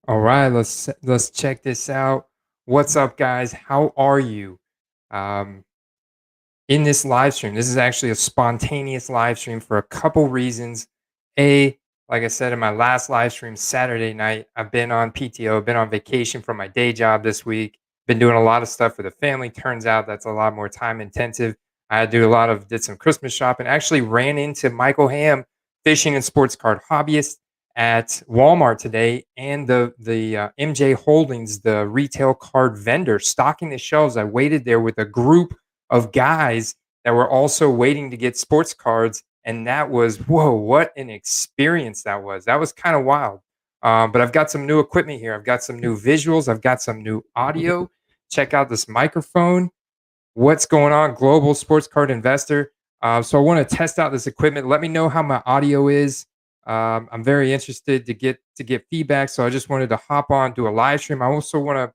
All right, let's check this out. What's up, guys? How are you? Um, in this live stream, this is actually a spontaneous live stream for a couple reasons. A, like I said in my last live stream Saturday night, I've been on PTO, been on vacation from my day job this week, been doing a lot of stuff for the family. Turns out that's a lot more time intensive. Did some Christmas shopping. Actually ran into Michael Ham, fishing and sports card hobbyist at Walmart today, and the MJ Holdings, the retail card vendor, stocking the shelves. I waited there with a group of guys that were also waiting to get sports cards. And that was, whoa, what an experience that was. That was kind of wild. But I've got some new equipment here. I've got some new visuals. I've got some new audio. Check out this microphone. What's going on, global sports card investor? So I want to test out this equipment. Let me know how my audio is. I'm very interested to get feedback. So I just wanted to hop on, do a live stream. I also want to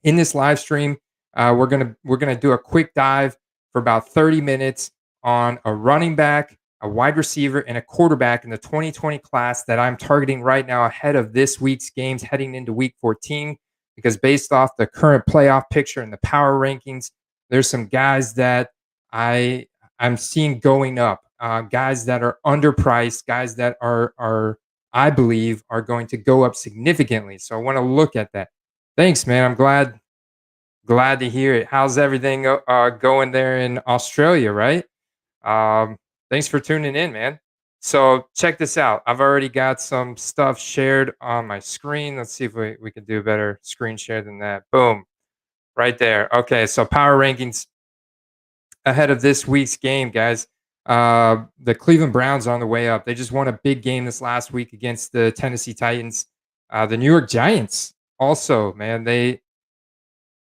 in this live stream, we're gonna do a quick dive for about 30 minutes on a running back, a wide receiver, and a quarterback in the 2020 class that I'm targeting right now ahead of this week's games heading into week 14. Because based off the current playoff picture and the power rankings, there's some guys that I I'm seeing going up, guys that are underpriced, guys that are I believe are going to go up significantly. So I want to look at that. Thanks, man. I'm glad to hear it. How's everything going there in Australia, right? Um, Thanks for tuning in, man. So check this out. I've already got some stuff shared on my screen. Let's see if we can do a better screen share than that. Boom, right there. Okay, so power rankings ahead of this week's game, guys. The Cleveland Browns are on the way up. They just won a big game this last week against the Tennessee Titans. The New York Giants also, man, they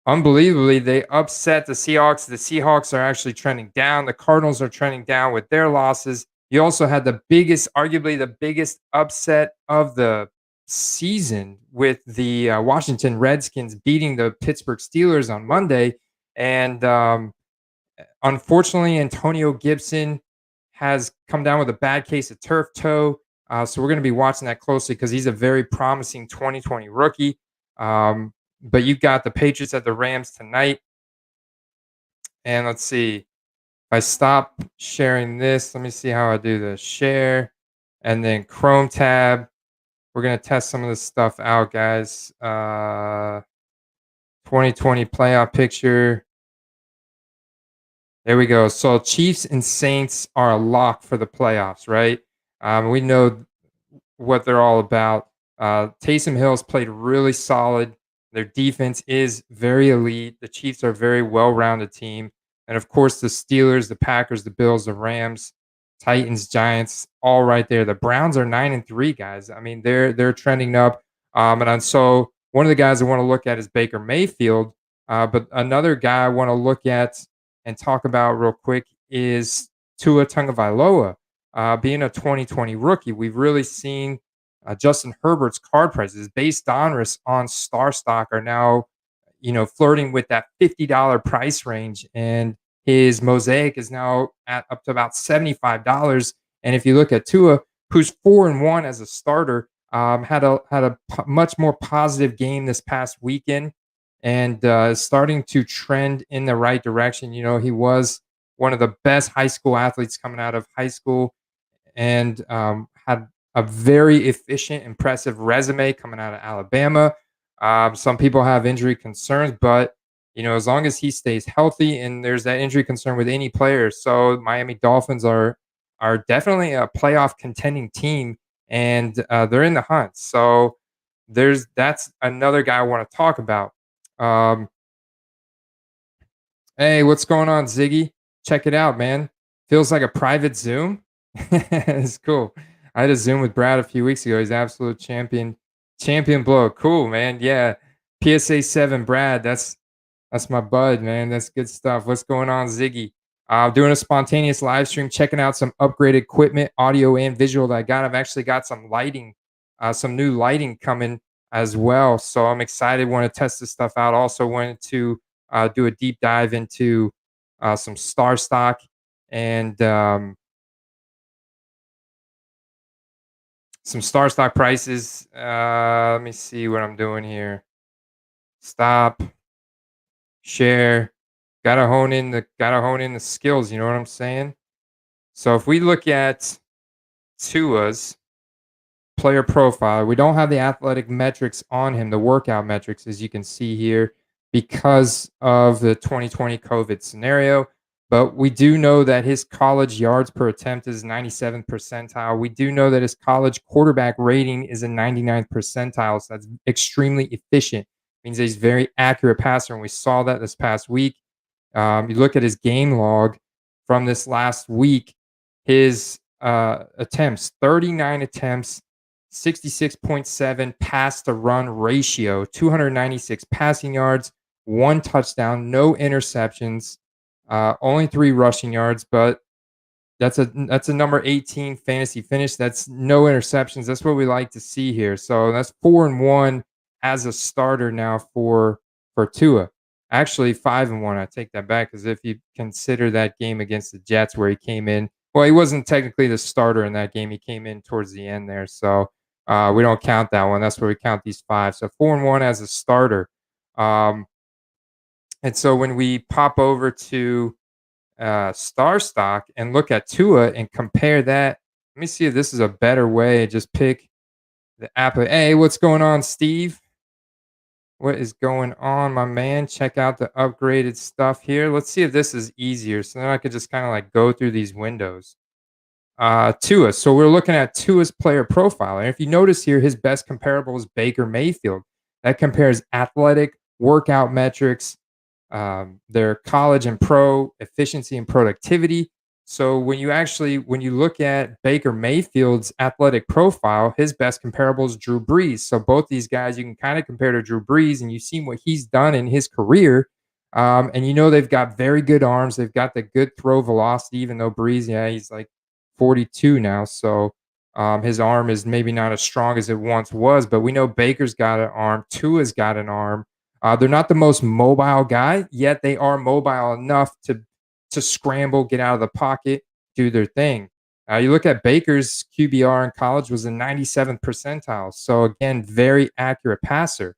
unbelievably, they upset the Seahawks. The Seahawks are actually trending down. The Cardinals are trending down with their losses. You also had arguably the biggest upset of the season with the Washington Redskins beating the Pittsburgh Steelers on Monday. And unfortunately, Antonio Gibson has come down with a bad case of turf toe. So we're going to be watching that closely because he's a very promising 2020 rookie. Um, but you've got the Patriots at the Rams tonight. And let's see. If I stop sharing this, let me see how I do the share. And then Chrome tab. We're going to test some of this stuff out, guys. 2020 playoff picture. There we go. So Chiefs and Saints are a lock for the playoffs, right? We know what they're all about. Taysom Hill's played really solid. Their defense is very elite. The Chiefs are a very well-rounded team. And of course, the Steelers, the Packers, the Bills, the Rams, Titans, Giants, all right there. The Browns are 9-3, guys. I mean, they're trending up. So one of the guys I want to look at is Baker Mayfield. But another guy I want to look at and talk about real quick is Tua Tagovailoa. Being a 2020 rookie, we've really seen Justin Herbert's card prices based on StarStock are now, flirting with that $50 price range, and his mosaic is now at up to about $75. And if you look at Tua, who's 4-1 as a starter, had a much more positive game this past weekend, and starting to trend in the right direction. He was one of the best high school athletes coming out of high school, and had a very efficient, impressive resume coming out of Alabama. Some people have injury concerns, but as long as he stays healthy, and there's that injury concern with any player, so Miami Dolphins are definitely a playoff contending team, and they're in the hunt. So that's another guy I want to talk about. Um, Hey, what's going on, Ziggy? Check it out, man. Feels like a private Zoom. It's cool. I had a Zoom with Brad a few weeks ago. He's absolute champion blow. Cool, man. Yeah. PSA 7 Brad. That's my bud, man. That's good stuff. What's going on, Ziggy? Doing a spontaneous live stream, checking out some upgraded equipment, audio and visual that I got. I've actually got some lighting, some new lighting coming as well. So I'm excited. Want to test this stuff out. Also wanted to do a deep dive into some StarStock and some StarStock prices. Let me see what I'm doing here. Stop, share. Gotta hone in the skills. You know what I'm saying? So if we look at Tua's player profile. We don't have the athletic metrics on him, the workout metrics, as you can see here, because of the 2020 COVID scenario. But we do know that his college yards per attempt is 97th percentile. We do know that his college quarterback rating is a 99th percentile. So that's extremely efficient. Means that he's very accurate passer. And we saw that this past week. You look at his game log from this last week, his attempts, 39 attempts, 66.7 pass to run ratio, 296 passing yards, one touchdown, no interceptions, only three rushing yards, but that's a number 18 fantasy finish. That's no interceptions. That's what we like to see here. So that's 4-1 as a starter now for Tua. Actually, 5-1. I take that back because if you consider that game against the Jets where he came in, well, he wasn't technically the starter in that game. He came in towards the end there, so we don't count that one. That's where we count these five. So 4-1 as a starter. Um, and so when we pop over to StarStock and look at Tua and compare that. Let me see if this is a better way. Just pick the app. Hey, what's going on, Steve? What is going on, my man? Check out the upgraded stuff here. Let's see if this is easier. So then I could just kind of like go through these windows. Tua. So we're looking at Tua's player profile. And if you notice here, his best comparable is Baker Mayfield. That compares athletic workout metrics, their college and pro efficiency and productivity. So when you look at Baker Mayfield's athletic profile, his best comparable is Drew Brees. So both these guys you can kind of compare to Drew Brees, and you've seen what he's done in his career. And you know they've got very good arms. They've got the good throw velocity, even though Brees, yeah, he's like 42 now. So his arm is maybe not as strong as it once was, but we know Baker's got an arm. Tua's got an arm. They're not the most mobile guy, yet they are mobile enough to scramble, get out of the pocket, do their thing. You look at Baker's QBR in college was a 97th percentile. So again, very accurate passer.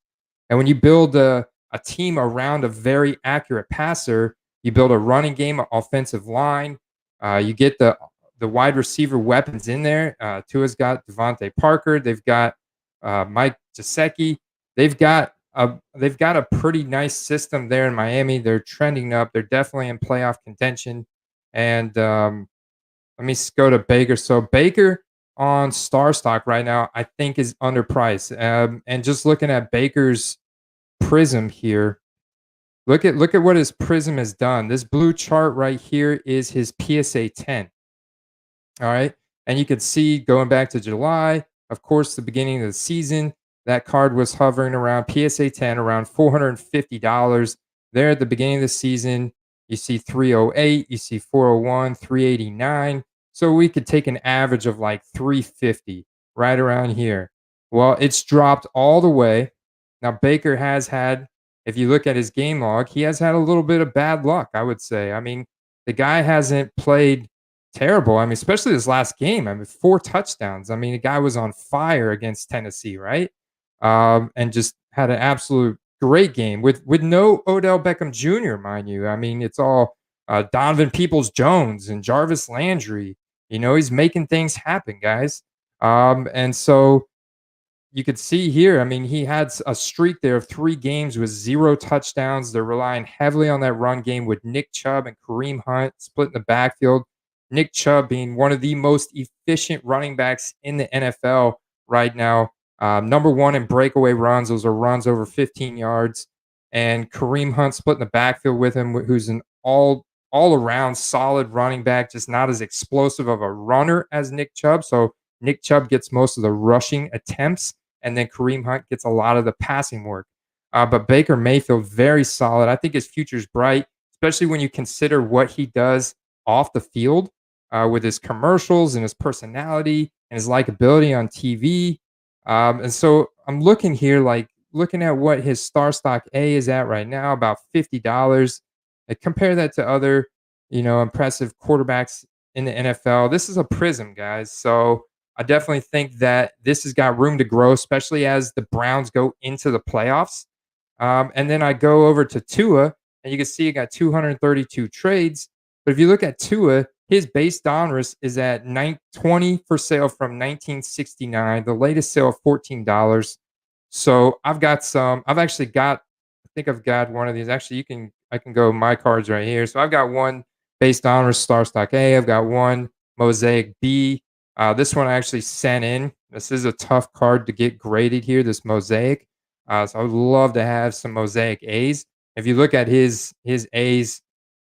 And when you build a team around a very accurate passer, you build a running game, an offensive line. You get the wide receiver weapons in there. Tua's got Devontae Parker. They've got Mike Gesicki. They've got a pretty nice system there in Miami. They're trending up. They're definitely in playoff contention. And let me go to Baker. So Baker on StarStock right now, I think is underpriced. And just looking at Baker's Prism here, look at what his Prism has done. This blue chart right here is his PSA 10. All right. And you can see going back to July, of course, the beginning of the season, that card was hovering around PSA 10, around $450. There at the beginning of the season, you see 308, you see 401, 389. So we could take an average of like 350 right around here. Well, it's dropped all the way. Now, Baker has had, if you look at his game log, he has had a little bit of bad luck, I would say. I mean, the guy hasn't played terrible. I mean, especially this last game. I mean, 4 touchdowns. I mean, the guy was on fire against Tennessee, right? And just had an absolute great game with no Odell Beckham Jr., mind you. I mean, it's all Donovan Peoples-Jones and Jarvis Landry. You know, he's making things happen, guys. And so you could see here, I mean, he had a streak there of 3 games with 0 touchdowns. They're relying heavily on that run game with Nick Chubb and Kareem Hunt splitting the backfield. Nick Chubb being one of the most efficient running backs in the NFL right now. Number 1 in breakaway runs. Those are runs over 15 yards. And Kareem Hunt splitting the backfield with him, who's an all-around solid running back, just not as explosive of a runner as Nick Chubb. So Nick Chubb gets most of the rushing attempts, and then Kareem Hunt gets a lot of the passing work. But Baker Mayfield, very solid. I think his future's bright, especially when you consider what he does off the field with his commercials and his personality and his likability on TV. And so I'm looking here, like looking at what his StarStock A is at right now, about $50. I compare that to other, impressive quarterbacks in the NFL. This is a prism, guys. So I definitely think that this has got room to grow, especially as the Browns go into the playoffs. And then I go over to Tua, and you can see it got 232 trades. But if you look at Tua, his base donruss is at 20 for sale from 1969, the latest sale of $14. So I've actually got, I think I've got one of these. Actually, I can go my cards right here. So I've got one based on StarStock A. I've got one Mosaic B. This one I actually sent in. This is a tough card to get graded here, this Mosaic. So I would love to have some Mosaic A's. If you look at his A's,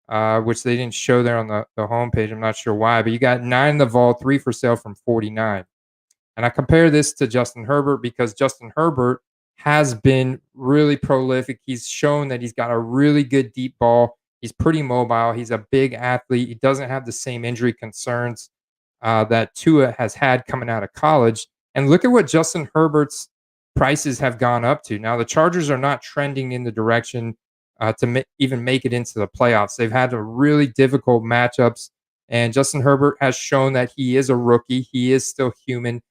which they didn't show there on the homepage, I'm not sure why, but you got 9 in the vault, 3 for sale from 49. And I compare this to Justin Herbert because Justin Herbert has been really prolific. He's shown that he's got a really good deep ball. He's pretty mobile. He's a big athlete. He doesn't have the same injury concerns that Tua has had coming out of college. And look at what Justin Herbert's prices have gone up to. Now, the Chargers are not trending in the direction to even make it into the playoffs. They've had a really difficult matchups, and Justin Herbert has shown that he is a rookie. He is still human.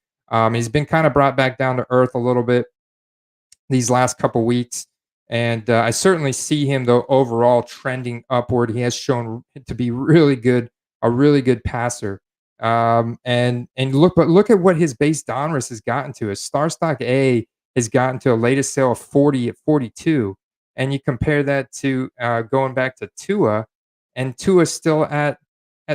He's been kind of brought back down to earth a little bit these last couple weeks. And I certainly see him, though, overall trending upward. He has shown to be really good, a really good passer. But look at what his base donruss has gotten to. His StarStock A has gotten to a latest sale of 40 at 42. And you compare that to going back to Tua, and Tua's still at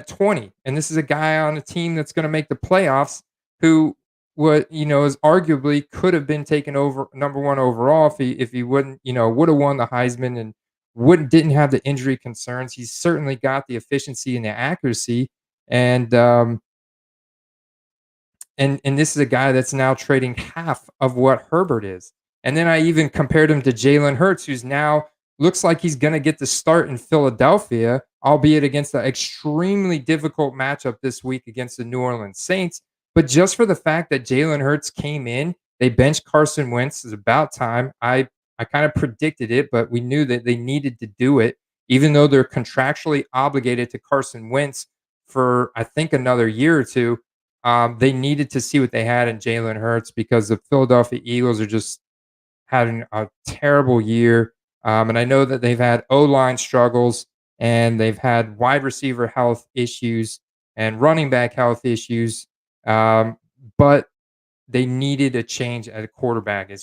20. And this is a guy on a team that's going to make the playoffs who what is arguably could have been taken over number one overall if he wouldn't would have won the Heisman and wouldn't didn't have the injury concerns. He's certainly got the efficiency and the accuracy, and and this is a guy that's now trading half of what Herbert is. And then I even compared him to Jalen Hurts, who's now looks like he's going to get the start in Philadelphia, albeit against an extremely difficult matchup this week against the New Orleans Saints. But just for the fact that Jalen Hurts came in, they benched Carson Wentz. It's about time. I kind of predicted it, but we knew that they needed to do it, even though they're contractually obligated to Carson Wentz for I think another year or two. They needed to see what they had in Jalen Hurts because the Philadelphia Eagles are just having a terrible year. And I know that they've had O-line struggles and they've had wide receiver health issues and running back health issues. Um, but they needed a change at a quarterback. It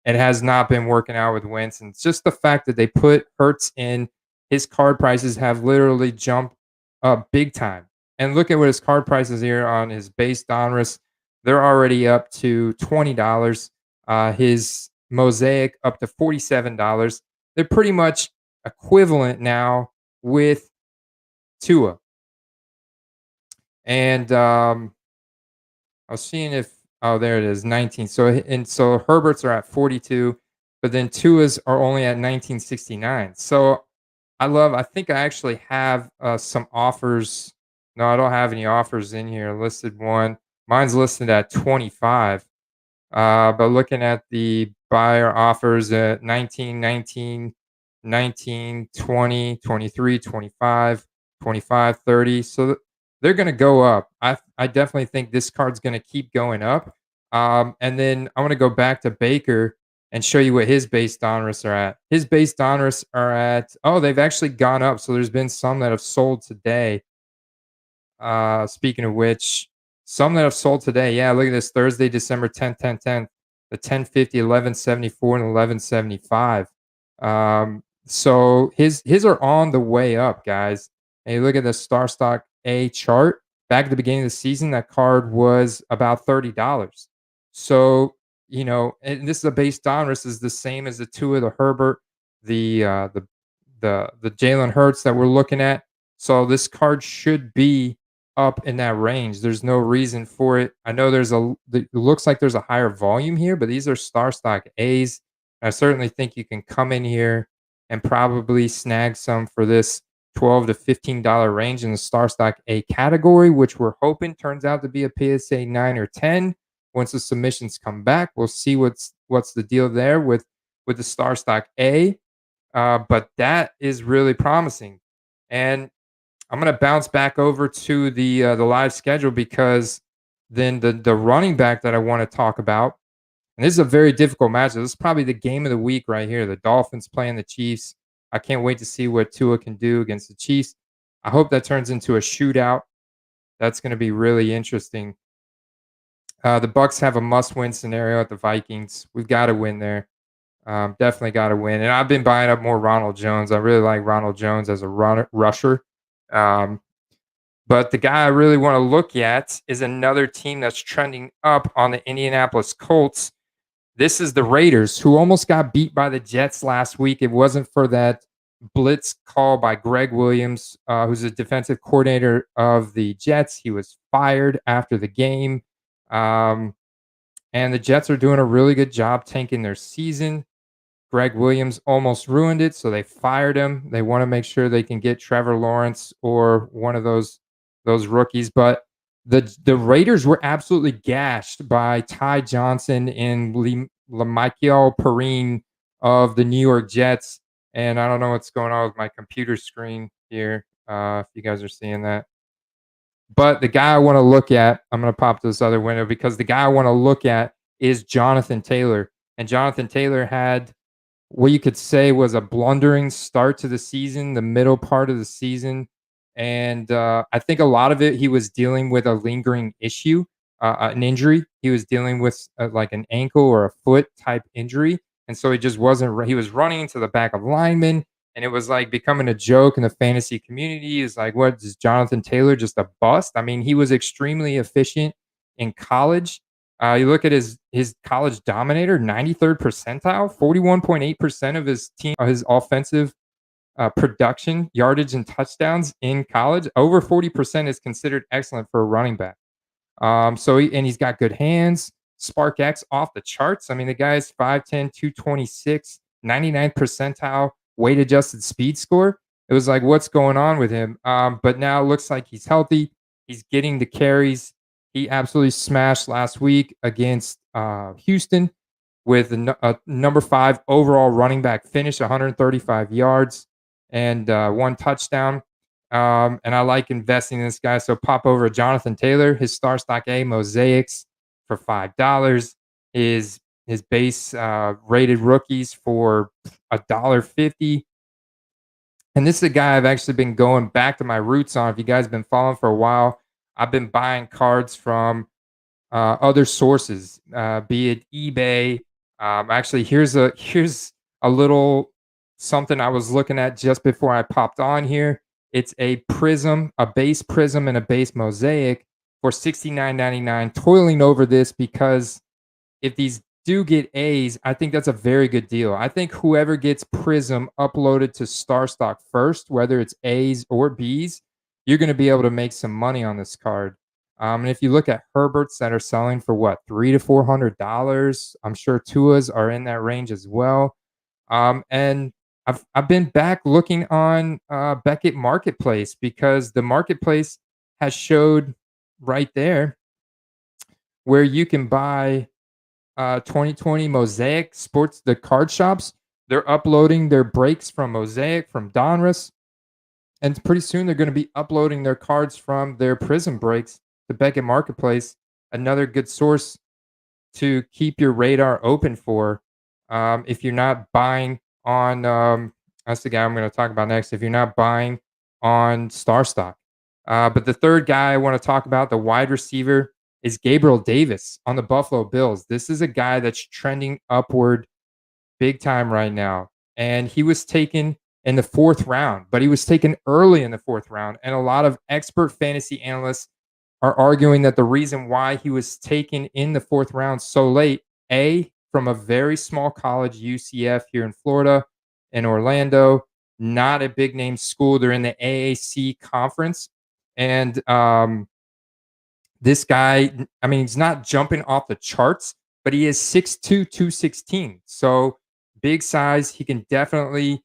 has not been working out with Wentz. And it's just the fact that they put Hurts in, his card prices have literally jumped up big time. And look at what his card prices here on his base donruss. They're already up to $20. His Mosaic up to $47. They're pretty much equivalent now with Tua. And I was seeing if there it is, 19. So Herbert's are at 42, but then Tua's are only at 1969. So I think I actually have some offers. No, I don't have any offers in here. Listed one. Mine's listed at 25. But looking at the buyer offers at 19, 19, 19, 20, 23, 25, 25, 30. So they're going to go up. I definitely think this card's going to keep going up. And then I want to go back to Baker and show you what his base donruss are at. His base donruss are at, they've actually gone up. So there's been some that have sold today. Speaking of which, some that have sold today. Yeah, look at this. Thursday, December 10th, 10th, 10th. The 1050, 1174, and 1175. So his are on the way up, guys. And you look at the StarStock A chart. Back at the beginning of the season, that card was about $30. So, and this is a base donruss is the same as the two of the Herbert, the Jalen Hurts that we're looking at. So this card should be up in that range. There's no reason for it. I know it looks like there's a higher volume here, but these are StarStock A's. I certainly think you can come in here and probably snag some for this $12 to $15 range in the StarStock A category, which we're hoping turns out to be a PSA 9 or 10. Once the submissions come back, we'll see what's the deal there with the StarStock A. But that is really promising. And I'm going to bounce back over to the live schedule because Then the running back that I want to talk about, and this is a very difficult matchup. This is probably the game of the week right here. The Dolphins playing the Chiefs. I can't wait to see what Tua can do against the Chiefs. I hope that turns into a shootout. That's going to be really interesting. The Bucks have a must-win scenario at the Vikings. We've got to win there. Definitely got to win. And I've been buying up more Ronald Jones. I really like Ronald Jones as a rusher. Um, but the guy I really want to look at is another team that's trending up on the Indianapolis Colts. This is the Raiders, who almost got beat by the Jets last week. It wasn't for that blitz call by Greg Williams, who's the defensive coordinator of the Jets. He was fired after the game. And the Jets are doing a really good job tanking their season. Greg Williams almost ruined it, so they fired him. They want to make sure they can get Trevor Lawrence or one of those rookies. But the Raiders were absolutely gashed by Ty Johnson and Lamichael Perine of the New York Jets. And I don't know what's going on with my computer screen here, if you guys are seeing that. But the guy I want to look at, I'm going to pop this other window because the guy I want to look at is Jonathan Taylor. And Jonathan Taylor had what you could say was a blundering start to the season, the middle part of the season. And I think a lot of it, he was dealing with a lingering issue, an injury. He was dealing with like an ankle or a foot type injury. And so he just wasn't, he was running into the back of linemen. And it was like becoming a joke in the fantasy community. Is like, what is Jonathan Taylor just a bust? I mean, he was extremely efficient in college. You look at his college dominator, 93rd percentile, 41.8% of his team, his offensive production, yardage, and touchdowns in college. Over 40% is considered excellent for a running back. And he's got good hands. Spark X off the charts. I mean, the guy's 5'10, 226, 99th percentile weight adjusted speed score. It was like, what's going on with him? But now it looks like he's healthy. He's getting the carries. He absolutely smashed last week against Houston with a number 5 overall running back finish, 135 yards and 1 touchdown. And I like investing in this guy. So pop over Jonathan Taylor, his StarStock A mosaics for $5. His base rated rookies for $1.50. And this is a guy I've actually been going back to my roots on. If you guys have been following for a while, I've been buying cards from other sources, be it eBay. Actually, here's a little something I was looking at just before I popped on here. It's a prism, a base prism, and a base mosaic for $69.99. Toiling over this because if these do get A's, I think that's a very good deal. I think whoever gets Prism uploaded to StarStock first, whether it's A's or B's, you're going to be able to make some money on this card. And if you look at Herberts that are selling for what, $300 to $400, I'm sure Tua's are in that range as well. And I've been back looking on Beckett Marketplace because the marketplace has showed right there where you can buy 2020 Mosaic Sports, the card shops. They're uploading their breaks from Mosaic, from Donruss, and pretty soon they're going to be uploading their cards from their Prism breaks to Beckett Marketplace. Another good source to keep your radar open for. If you're not buying on, that's the guy I'm going to talk about next. If you're not buying on StarStock, but the third guy I want to talk about, the wide receiver, is Gabriel Davis on the Buffalo Bills. This is a guy that's trending upward big time right now. And he was taken in the 4th round, but he was taken early in the 4th round. And a lot of expert fantasy analysts are arguing that the reason why he was taken in the 4th round so late, A, from a very small college, UCF here in Florida, in Orlando, not a big name school. They're in the AAC conference. And this guy, I mean, he's not jumping off the charts, but he is 6'2", 216. So big size. He can definitely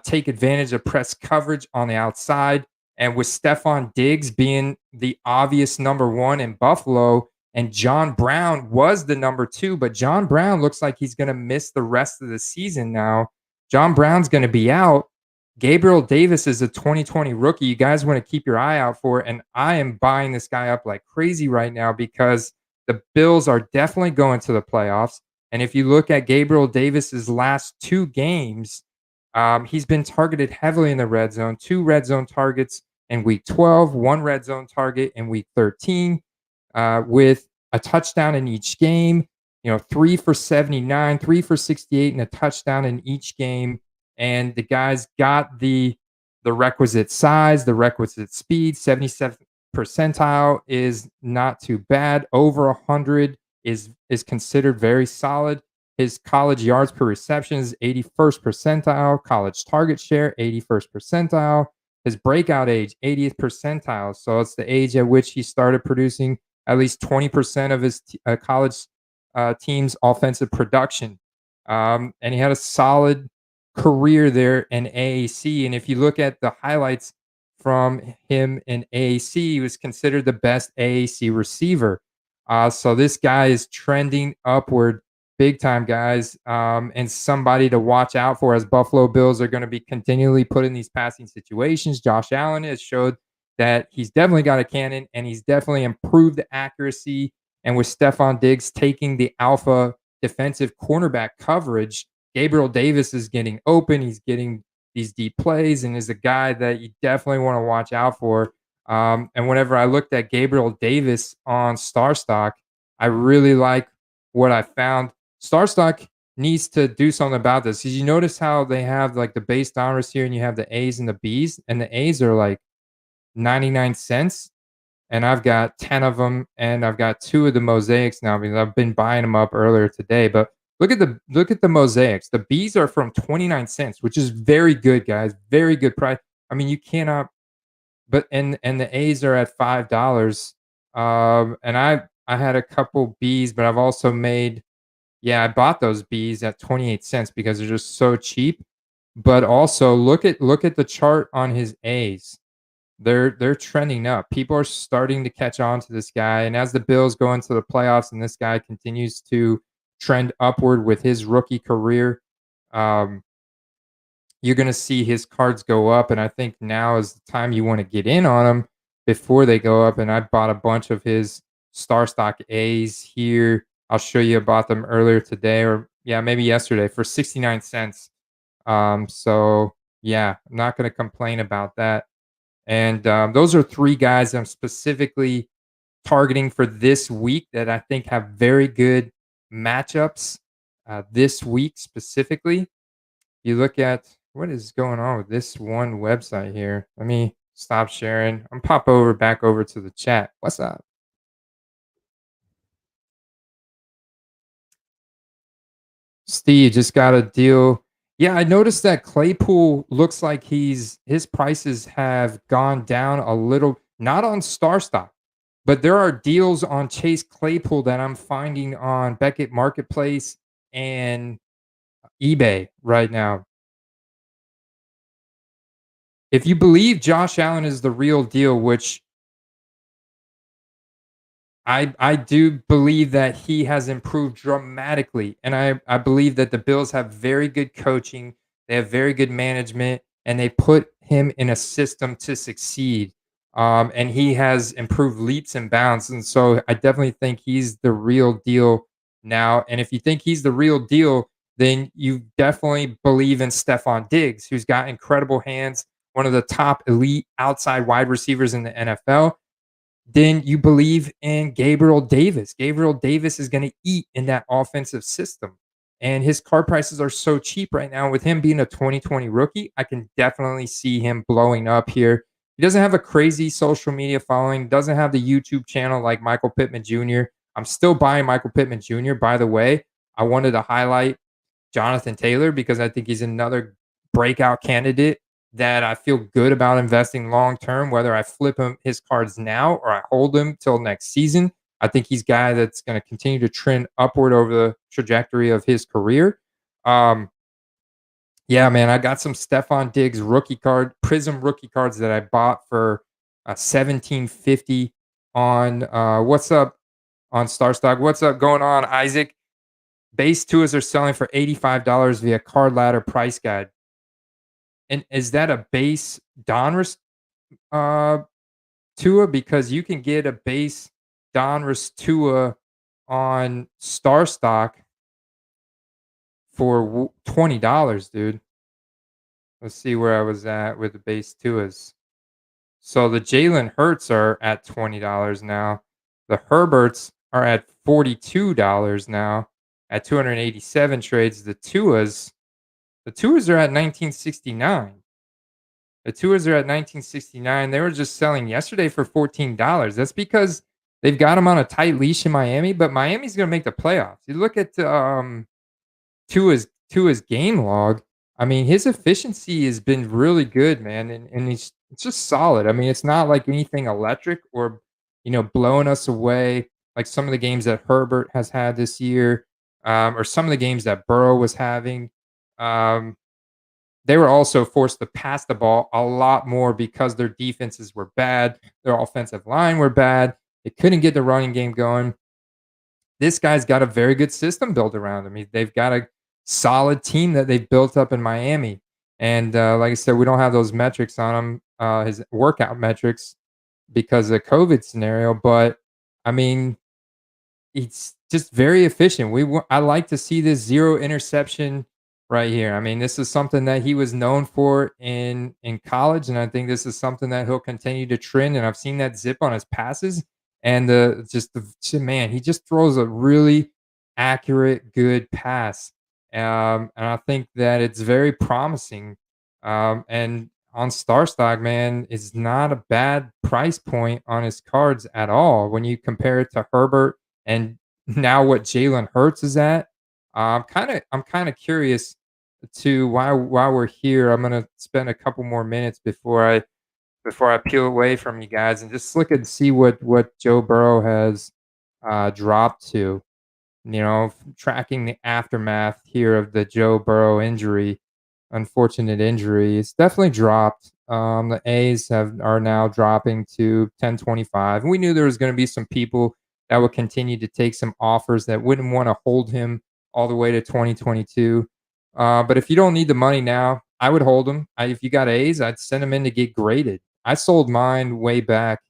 take advantage of press coverage on the outside. And with Stephon Diggs being the obvious number 1 in Buffalo, and John Brown was the number 2, but John Brown looks like he's going to miss the rest of the season now. John Brown's going to be out. Gabriel Davis is a 2020 rookie. You guys want to keep your eye out for it. And I am buying this guy up like crazy right now because the Bills are definitely going to the playoffs. And if you look at Gabriel Davis's last two games, he's been targeted heavily in the red zone, two red zone targets in week 12, one red zone target in week 13, with a touchdown in each game, 3 for 79, 3 for 68, and a touchdown in each game. And the guy's got the requisite size, the requisite speed. 77th percentile is not too bad. Over 100 is considered very solid. His college yards per reception is 81st percentile. College target share 81st percentile. His breakout age 80th percentile. So it's the age at which he started producing at least 20% of his college team's offensive production. And he had a solid career there in AAC. And if you look at the highlights from him in AAC, he was considered the best AAC receiver. So this guy is trending upward big time, guys, and somebody to watch out for as Buffalo Bills are going to be continually put in these passing situations. Josh Allen has showed that he's definitely got a cannon and he's definitely improved the accuracy. And with Stephon Diggs taking the alpha defensive cornerback coverage, Gabriel Davis is getting open. He's getting these deep plays and is a guy that you definitely want to watch out for. And whenever I looked at Gabriel Davis on StarStock, I really like what I found. StarStock needs to do something about this. Did you notice how they have like the base downers here and you have the A's and the B's, and the A's are like 99 cents, and I've got 10 of them, and I've got 2 of the mosaics now because I've been buying them up earlier today. But look at the mosaics. The B's are from 29 cents, which is very good, guys. Very good price. I mean, you cannot, but and the A's are at $5. And I had a couple B's, but I've also made, yeah, I bought those B's at 28 cents because they're just so cheap. But also look at the chart on his A's. They're trending up. People are starting to catch on to this guy, and as the Bills go into the playoffs and this guy continues to trend upward with his rookie career, um, you're going to see his cards go up. And I think now is the time you want to get in on them before they go up. And I bought a bunch of his StarStock A's here. I'll show you. I bought them earlier today, or yeah, maybe yesterday for 69 cents. So yeah, I'm not going to complain about that. And those are 3 guys I'm specifically targeting for this week that I think have very good matchups this week specifically. You look at what is going on with this one website here. Let me stop sharing. I'm pop over back over to the chat. What's up? Steve just got a deal. Yeah, I noticed that Claypool looks like his prices have gone down a little, not on StarStock, but there are deals on Chase Claypool that I'm finding on Beckett Marketplace and eBay right now. If you believe Josh Allen is the real deal, which I do believe that he has improved dramatically, and I believe that the Bills have very good coaching, they have very good management, and they put him in a system to succeed. And he has improved leaps and bounds, and so I definitely think he's the real deal now. And if you think he's the real deal, then you definitely believe in Stephon Diggs, who's got incredible hands, one of the top elite outside wide receivers in the NFL. Then you believe in Gabriel Davis. Gabriel Davis is going to eat in that offensive system. And his card prices are so cheap right now. With him being a 2020 rookie, I can definitely see him blowing up here. He doesn't have a crazy social media following, doesn't have the YouTube channel like Michael Pittman Jr. I'm still buying Michael Pittman Jr. By the way, I wanted to highlight Jonathan Taylor because I think he's another breakout candidate that I feel good about investing long term, whether I flip him his cards now or I hold him till next season. I think he's a guy that's going to continue to trend upward over the trajectory of his career. Um, yeah, man, I got some Stephon Diggs rookie card, Prism rookie cards that I bought for 1750 on what's up on StarStock. What's up going on, Isaac? Base 2s are selling for $85 via Card Ladder price guide. And is that a base Donruss uh, Tua? Because you can get a base Donruss Tua on StarStock for $20, dude. Let's see where I was at with the base Tuas. So the Jalen Hurts are at $20 now. The Herberts are at $42 now at 287 trades. The Tuas are at 1969. The Tuas are at 1969. They were just selling yesterday for $14. That's because they've got them on a tight leash in Miami, but Miami's going to make the playoffs. You look at Tua's game log. I mean, his efficiency has been really good, man, and he's it's just solid. I mean, it's not like anything electric or blowing us away like some of the games that Herbert has had this year, or some of the games that Burrow was having. Um, they were also forced to pass the ball a lot more because their defenses were bad, their offensive line were bad. They couldn't get the running game going. This guy's got a very good system built around him. They've got a solid team that they've built up in Miami. And like I said, we don't have those metrics on him, his workout metrics, because of the COVID scenario. But I mean, it's just very efficient. I like to see this zero interception right here. I mean, this is something that he was known for in college, and I think this is something that he'll continue to trend. And I've seen that zip on his passes, and man, he just throws a really accurate, good pass. And I think that it's very promising. And on StarStock, man, is not a bad price point on his cards at all when you compare it to Herbert and now what Jalen Hurts is at. I'm kind of curious to why while we're here. I'm gonna spend a couple more minutes before I peel away from you guys and just look and see what Joe Burrow has dropped to. Tracking the aftermath here of the Joe Burrow injury, unfortunate injury. It's definitely dropped. The A's are now dropping to 10.25. And we knew there was going to be some people that would continue to take some offers that wouldn't want to hold him all the way to 2022. But if you don't need the money now, I would hold him. If you got A's, I'd send them in to get graded. I sold mine way back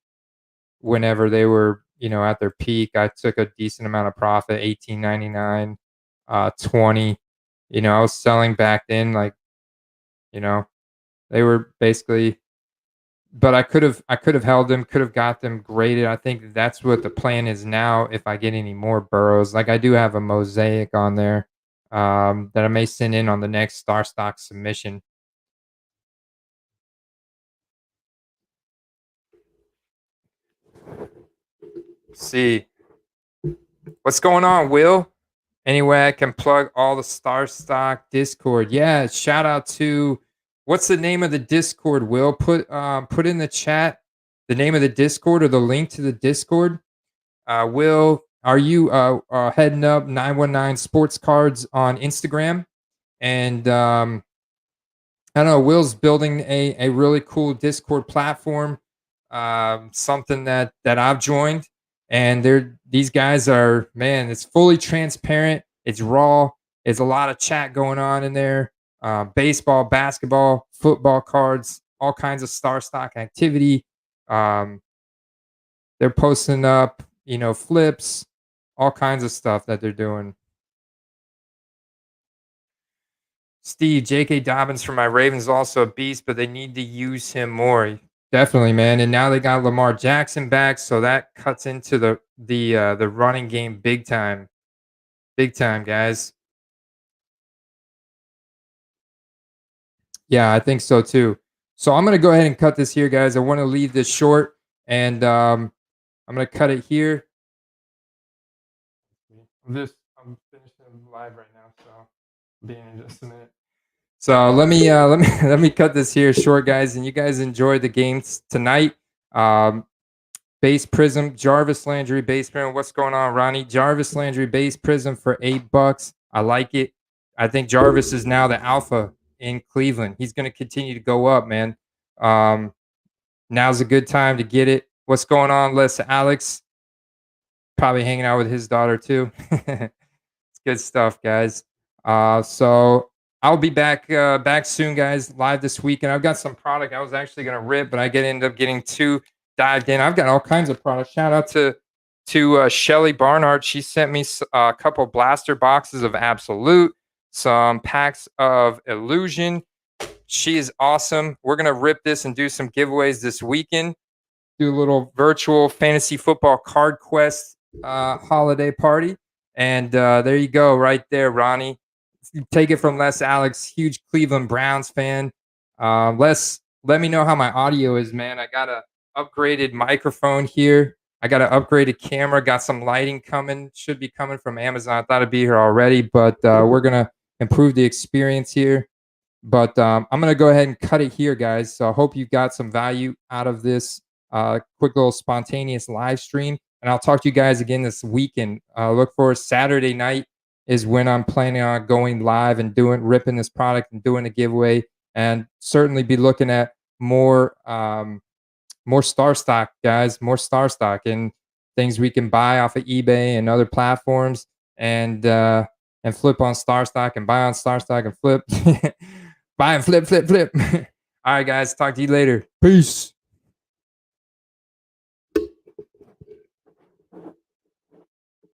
whenever they were, at their peak. I took a decent amount of profit, 18.99, 20. I was selling back then, like, you know, they were basically, but I could have held them, could have got them graded. I think that's what the plan is now. If I get any more Burrows, like I do have a mosaic on there, that I may send in on the next StarStock submission. See what's going on, Will. Anyway, I can plug all the StarStock Discord. Yeah, shout out to what's the name of the Discord, Will? Put in the chat the name of the Discord or the link to the Discord. Will, are you heading up 919 Sports Cards on Instagram? And I don't know, Will's building a really cool Discord platform, something that I've joined, and these guys are, man, it's fully transparent, it's raw, it's a lot of chat going on in there. Baseball, basketball, football cards, all kinds of StarStock activity. Um, they're posting up, flips, all kinds of stuff that they're doing. Steve, J.K. Dobbins for my Ravens is also a beast, but they need to use him more. Definitely, man. And now they got Lamar Jackson back, so that cuts into the running game big time, guys. Yeah, I think so too. So I'm gonna go ahead and cut this here, guys. I want to leave this short, and I'm gonna cut it here. I'm finishing live right now, so I'll be in just a minute. So let me cut this here short, guys, and you guys enjoy the games tonight. Base Prism, Jarvis Landry, base prism. What's going on, Ronnie? Jarvis Landry, base prism for $8. I like it. I think Jarvis is now the alpha in Cleveland. He's going to continue to go up, man. Now's a good time to get it. What's going on, Les? Alex? Probably hanging out with his daughter too. It's good stuff, guys. So I'll be back soon, guys. Live this weekend. I've got some product I was actually gonna rip, but ended up getting too dived in. I've got all kinds of products. Shout out to Shelly Barnard. She sent me a couple blaster boxes of Absolute, some packs of Illusion. She is awesome. We're gonna rip this and do some giveaways this weekend. Do a little virtual fantasy football card quest holiday party, and there you go, right there, Ronnie. Take it from Les Alex, huge Cleveland Browns fan. Les, let me know how my audio is, man. I got a upgraded microphone here. I got an upgraded camera. Got some lighting coming. Should be coming from Amazon. I thought it'd be here already, but we're gonna improve the experience here. But I'm gonna go ahead and cut it here, guys. So I hope you got some value out of this quick little spontaneous live stream. And I'll talk to you guys again this weekend. Look for Saturday night is when I'm planning on going live and ripping this product and doing a giveaway. And certainly be looking at more StarStock, guys, more StarStock and things we can buy off of eBay and other platforms and flip on StarStock and buy on StarStock and flip. Buy and flip, flip, flip. All right, guys. Talk to you later. Peace.